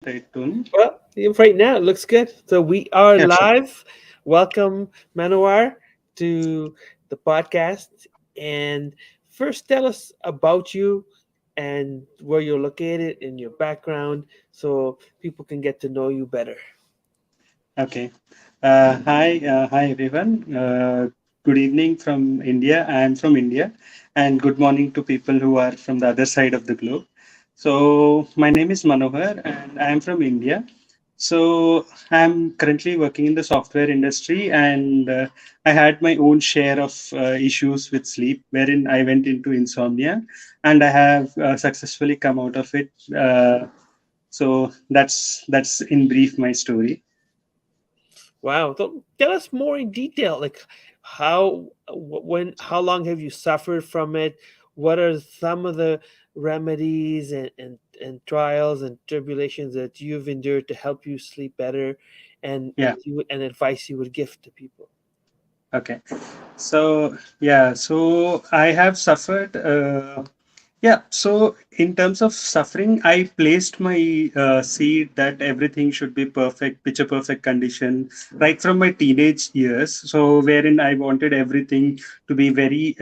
Right, Tony? Well, right now it looks good. So we are Yeah, sure. live. Welcome, Manohar, to the podcast. And first, tell us about you and where you're located in your background so people can get to know you better. Okay. Hi everyone. Good evening from India. I am from India, and good morning to people who are from the other side of the globe. So, my name is Manohar, and I am from India. So, I'm currently working in the software industry, and I had my own share of issues with sleep, wherein I went into insomnia, and I have successfully come out of it. So, that's in brief my story. Wow. So tell us more in detail, like how long have you suffered from it? What are some of the remedies and trials and tribulations that you've endured to help you sleep better Yeah. and advice you would give to people? Okay. So yeah, so I have suffered. Yeah, so in terms of suffering, I placed my seed that everything should be perfect, picture perfect condition, right from my teenage years. So wherein I wanted everything to be very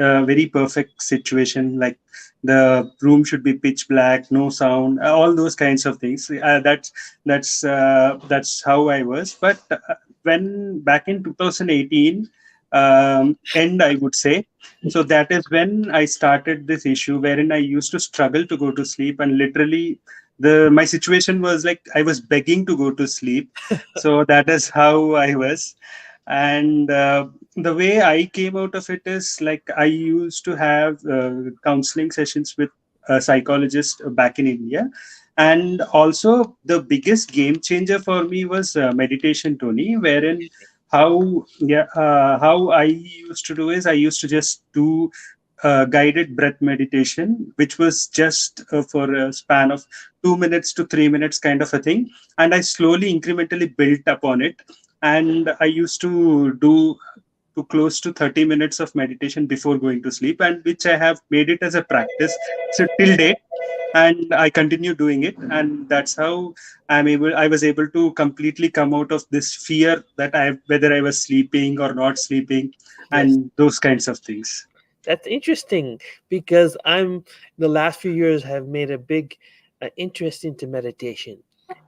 perfect situation, like the room should be pitch black, no sound, all those kinds of things. That's how I was. But when back in 2018, end I would say, so that is when I started this issue wherein I used to struggle to go to sleep, and literally the my situation was like I was begging to go to sleep. So that is how I was. And the way I came out of it is like I used to have counseling sessions with a psychologist back in India. And also the biggest game changer for me was meditation, Tony, wherein how I used to do is I used to just do guided breath meditation, which was just for a span of 2 minutes to 3 minutes kind of a thing, and I slowly incrementally built upon it. And I used to do to close to 30 minutes of meditation before going to sleep, and which I have made it as a practice so till date, and I continue doing it. And that's how I was able to completely come out of this fear that I whether I was sleeping or not sleeping, Yes. and those kinds of things. That's interesting because the last few years have made a big interest into meditation,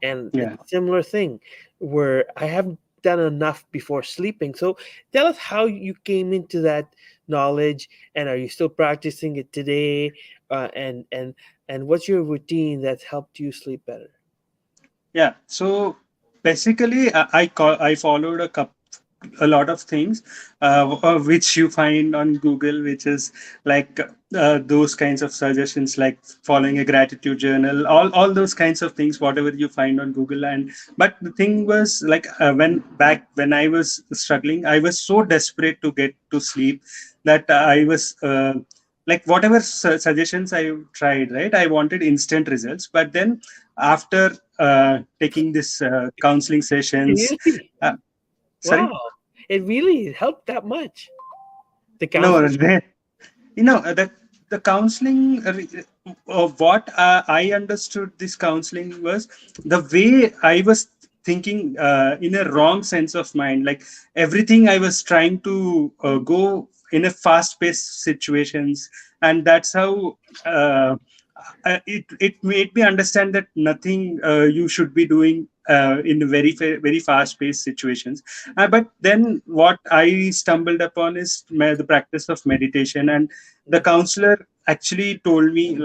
and Yeah. it's a similar thing where I haven't done enough before sleeping. So tell us how you came into that knowledge, and are you still practicing it today? And what's your routine that's helped you sleep better? Yeah. So basically, I followed a lot of things, which you find on Google, which is like those kinds of suggestions, like following a gratitude journal, all those kinds of things, whatever you find on Google. And but the thing was like when I was struggling, I was so desperate to get to sleep that I was. Like whatever suggestions I tried, right? I wanted instant results, but then after taking this counseling sessions. Really? Uh, Sorry? Wow. It really helped that much. The No, counseling. the counseling of what I understood this counseling was the way I was thinking in a wrong sense of mind. Like everything I was trying to go in a fast-paced situations, and that's how. It made me understand that nothing you should be doing in very fast paced situations. But then what I stumbled upon is the practice of meditation, and the counselor actually told me,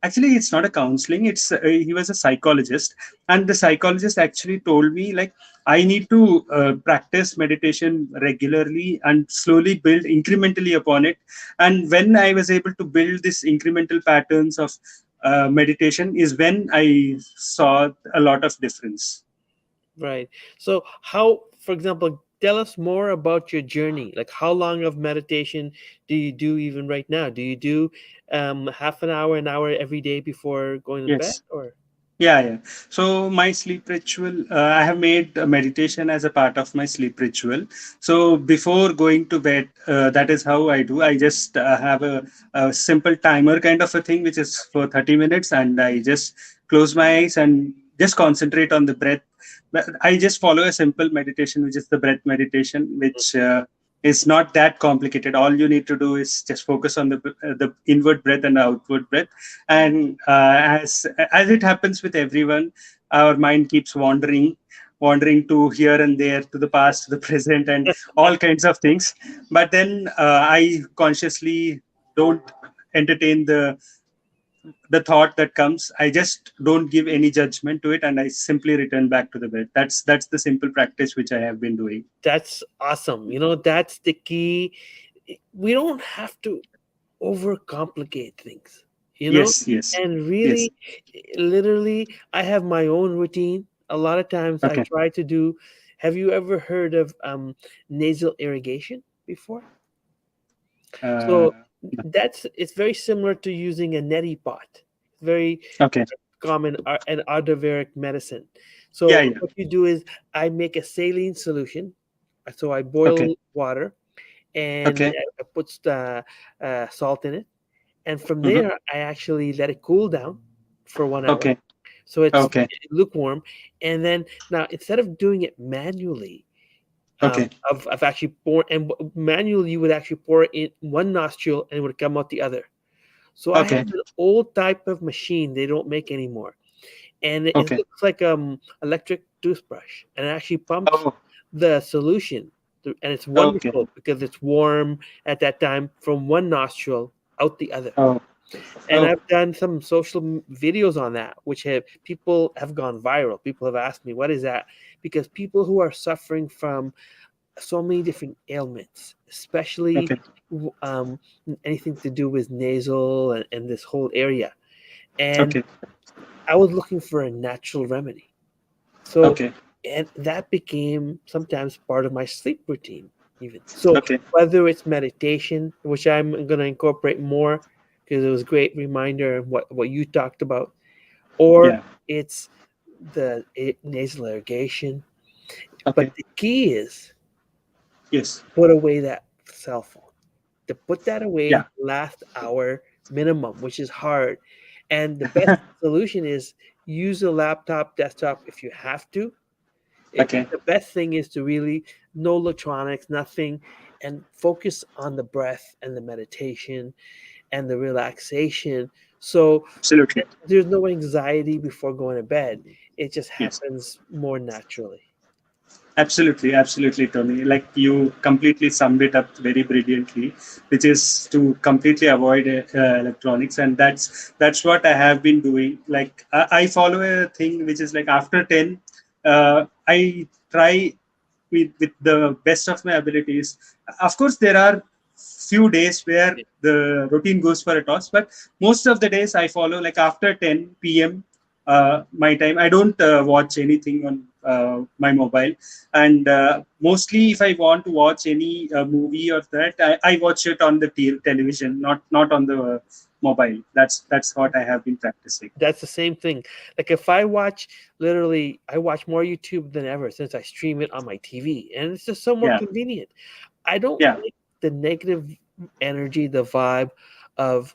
actually it's not a counseling, it's he was a psychologist, and the psychologist actually told me like I need to practice meditation regularly and slowly build incrementally upon it. And when I was able to build this incremental patterns of meditation is when I saw a lot of difference. Right. So, how, for example, tell us more about your journey. Like, how long of meditation do you do even right now? Do you do half an hour every day before going to bed, Yes. or? Yeah. So my sleep ritual, I have made meditation as a part of my sleep ritual. So before going to bed, that is how I do. I just have a simple timer kind of a thing, which is for 30 minutes, and I just close my eyes and just concentrate on the breath. I just follow a simple meditation, which is the breath meditation, which is not that complicated. All you need to do is just focus on the inward breath and the outward breath. And as it happens with everyone, our mind keeps wandering to here and there, to the past, to the present, and all kinds of things. But then I consciously don't entertain the thought that comes. I just don't give any judgment to it, and I simply return back to the bed. That's the simple practice which I have been doing. That's awesome. That's the key. We don't have to overcomplicate things, you know? Yes, yes, And yes. really, literally, I have my own routine. A lot of times I Okay. try to do. Have you ever heard of nasal irrigation before? uh, So it's very similar to using a neti pot. It's very okay. common and Ayurvedic medicine. Yeah, So yeah. what you do is I make a saline solution. So I Okay. boil water and Okay. I put salt in it, and from Hmm. there I actually let it cool down for 1 hour, Okay. so it's Okay. lukewarm. And then now instead of doing it manually, Okay. I've actually poured, and manually you would actually pour it in one nostril and it would come out the other. So I have Okay. an old type of machine they don't make anymore, and it Okay. looks like electric toothbrush, and it actually pumps Oh. the solution, and it's Okay. wonderful because it's warm at that time from one nostril out the other. Oh. And Oh. I've done some social videos on that, which have people have gone viral. People have asked me, "What is that?" Because people who are suffering from so many different ailments, especially Okay. um, anything to do with nasal and this whole area. And Okay. I was looking for a natural remedy. So, Okay. and that became sometimes part of my sleep routine, even. So, Okay. whether it's meditation, which I'm going to incorporate more because it was a great reminder of what you talked about, or Yeah. it's the nasal irrigation. But Okay. the key is Yes. put away that cell phone. To put that away Yeah. last hour minimum, which is hard. And the best solution is use a laptop, desktop if you have to. Okay. The best thing is to really no electronics, nothing, and focus on the breath and the meditation and the relaxation. So Absolutely. there's no anxiety before going to bed. It just Yes. happens more naturally. Absolutely, absolutely, Tony. Like you completely summed it up very brilliantly, which is to completely avoid electronics, and that's what I have been doing. Like I follow a thing which is like after 10, I try with the best of my abilities. Of course, there are few days where the routine goes for a toss, but most of the days I follow like after 10 p.m. My time. I don't watch anything on my mobile, and mostly if I want to watch any movie or that, I watch it on the television, not on the mobile. That's what I have been practicing. That's the same thing. Like if I watch, literally, I watch more YouTube than ever since I stream it on my TV, and it's just so more Yeah, convenient. I don't yeah, like the negative energy, the vibe of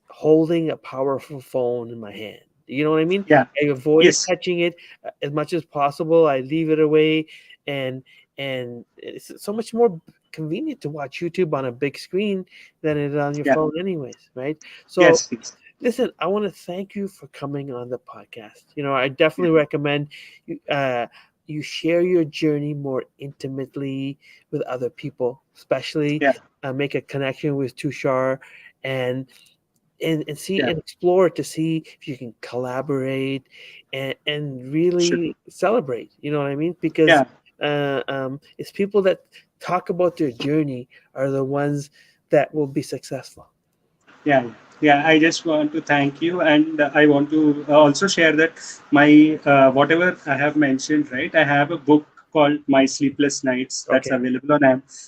holding a powerful phone in my hand. You know what I mean? yeah. I avoid Yes, touching it as much as possible. I leave it away, and it's so much more convenient to watch YouTube on a big screen than it is on your yeah, phone, anyways, right? So yes, yes, listen, I want to thank you for coming on the podcast. I yeah, definitely recommend you share your journey more intimately with other people, especially yeah, make a connection with Tushar, and and see yeah. and explore to see if you can collaborate and Sure. really celebrate. You know what I mean? Because Yeah, it's people that talk about their journey are the ones that will be successful. yeah, yeah. I just want to thank you, and I want to also share that my whatever I have mentioned, right? I have a book called My Sleepless Nights Okay.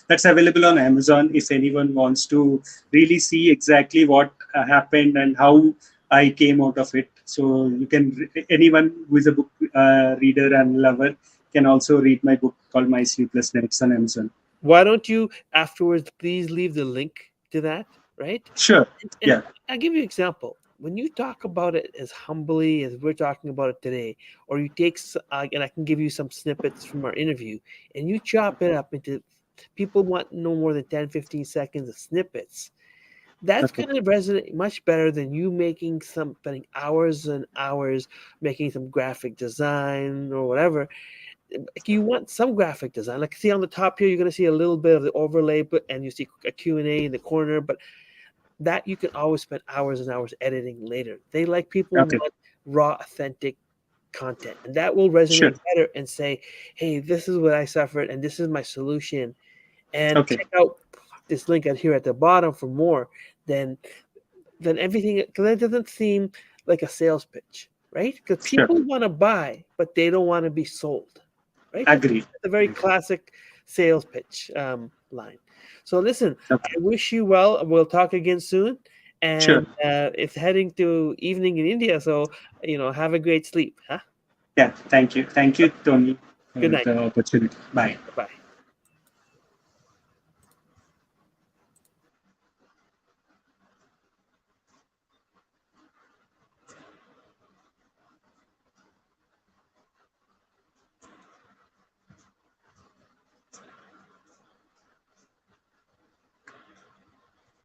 that's available on Amazon. If anyone wants to really see exactly what happened and how I came out of it, so you can anyone who is a book reader and lover can also read my book called My Sleepless Nights on Amazon. Why don't you afterwards please leave the link to that, right? Sure. And Yeah. I'll give you an example. when you talk about it as humbly as we're talking about it today, or you take, and I can give you some snippets from our interview, and you chop it up into, people want no more than 10, 15 seconds of snippets. That's Okay. going to resonate much better than you making some, spending hours and hours making some graphic design or whatever. Like, you want some graphic design. Like, see on the top here, you're going to see a little bit of the overlay, but and you see a Q&A in the corner, but that you can always spend hours and hours editing later. They like, people Okay. want raw, authentic content, and that will resonate Sure. better and say, hey, this is what I suffered and this is my solution, and Okay. check out this link out here at the bottom for more than everything, because that doesn't seem like a sales pitch, right? Because Sure. people want to buy but they don't want to be sold, right? That's Agree. a very classic sales pitch line. So listen, I Okay. wish you well. We'll talk again soon, Sure. and it's heading to evening in India, so have a great sleep, huh? Yeah. Thank you. Thank you, Tony, Good for night. the opportunity. Bye. Bye.